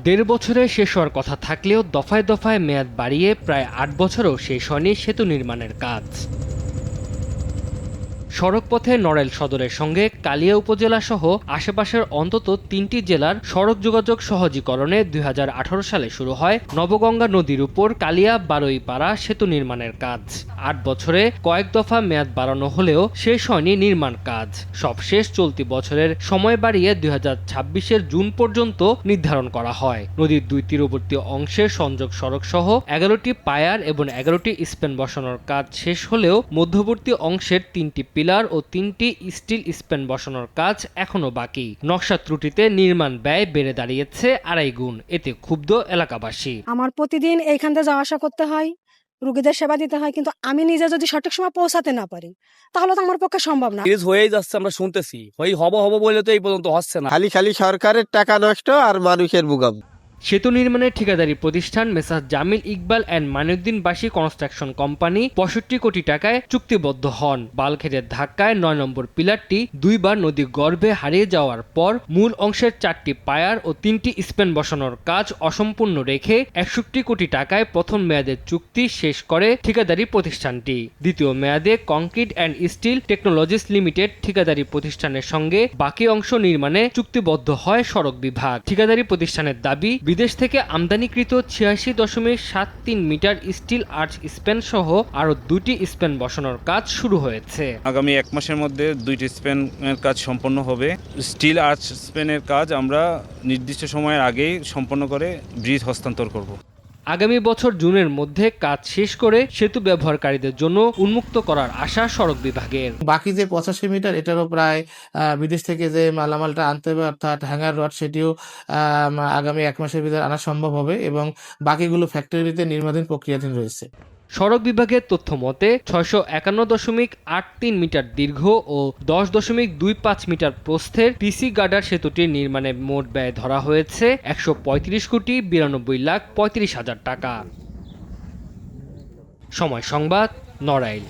দেড় বছরে শেষ হওয়ার কথা থাকলেও দফায় দফায় মেয়াদ বাড়িয়ে প্রায় ৮ বছরও শেষ হয়নি সেতু নির্মাণের কাজ। সড়কপথে নড়াইল সদরের সঙ্গে কালিয়া উপজেলা সহ আশেপাশের অন্তত ৩টি জেলার সড়ক যোগাযোগ সহজীকরণে ২০১৮ সালে শুরু হয় নবগঙ্গা নদীর উপর কালিয়া বারুইপাড়া সেতু নির্মাণের কাজ। ৮ বছরে কয়েক দফা মেয়াদ বাড়ানো হলেও শেষ হয়নি নির্মাণ কাজ। সবশেষ চলতি বছরের সময় বাড়িয়ে ২০২৬-এর জুন পর্যন্ত নির্ধারণ করা হয়। নদীর দুই তীরবর্তী অংশের সংযোগ সড়ক সহ ১১টি পায়ার এবং ১১টি স্প্যান বসানোর কাজ শেষ হলেও মধ্যবর্তী অংশের ৩টি পিলার ও ৩টি স্টিল স্প্যান বসানোর কাজ এখনো বাকি। নকশা ত্রুটিতে নির্মাণ ব্যয় বেড়ে দাঁড়িয়েছে ২.৫ গুণ। এতে ক্ষুব্ধ এলাকাবাসী। আমার প্রতিদিন এইখান থেকে যাওয়া আসা করতে হয়, রোগীদের সেবা দিতে হয়, কিন্তু আমি নিজে যদি সঠিক সময় পৌঁছাতে না পারি তাহলে তো আমার পক্ষে সম্ভব না। হয়েই যাচ্ছে, আমরা শুনতেছি হব বলে তো এই পর্যন্ত হচ্ছে না। খালি সরকারের টাকা নষ্ট আর মানুষের বুগাম। সেতু নির্মাণের ঠিকাদারি প্রতিষ্ঠান মেসার্স জামিল ইকবাল অ্যান্ড মাইনুদ্দিন বাসী কনস্ট্রাকশন কোম্পানি ৬৫ কোটি টাকায় চুক্তিবদ্ধ হন। বালখেটের ধাক্কায় ৯ নম্বর পিলারটি দুইবার নদীর গর্ভে হারিয়ে যাওয়ার পর মূল অংশের 4টি পায়ার ও 3টি স্প্যান বসানোর কাজ অসম্পূর্ণ রেখে ৬১ কোটি টাকায় প্রথম মেয়াদের চুক্তি শেষ করে ঠিকাদারি প্রতিষ্ঠানটি। দ্বিতীয় মেয়াদে concrete and steel technologies limited ঠিকাদারি প্রতিষ্ঠানের সঙ্গে বাকি অংশ নির্মাণে চুক্তিবদ্ধ হয় সড়ক বিভাগ। ঠিকাদারি প্রতিষ্ঠানের দাবি, বিদেশ থেকে আমদানিকৃত ৮৬.৭৩ মিটার স্টিল আর্চ স্প্যান সহ আরও 2টি স্প্যান বসানোর কাজ শুরু হয়েছে। আগামী 1 মাসের মধ্যে 2টি স্প্যানের কাজ সম্পন্ন হবে। স্টিল আর্চ স্প্যানের কাজ আমরা নির্দিষ্ট সময়ের আগেই সম্পন্ন করে ব্রিজ হস্তান্তর করব। আগামী বছর জুনের মধ্যে কাজ শেষ করে সেতু ব্যবহারকারীদের জন্য উন্মুক্ত করার আশা সড়ক বিভাগের। বাকি যে 85 মিটার, এটারও প্রায় বিদেশ থেকে যে মালামালটা আনতে হবে অর্থাৎ হ্যাঙ্গার রড, সেটিও আগামী 1 মাসের ভিতরে আনা সম্ভব হবে এবং বাকিগুলো ফ্যাক্টরিতে নির্মাণাধীন প্রক্রিয়াধীন রয়েছে। সড়ক বিভাগের তথ্য মতে ৬৫১.৮৩ মিটার দীর্ঘ ও ১০.২৫ মিটার প্রস্থের পিসি গার্ডার সেতুটির নির্মাণে মোট ব্যয় ধরা হয়েছে ১৩৫,৯২,৩৫,০০০ টাকা। সময় সংবাদ, নড়াইল।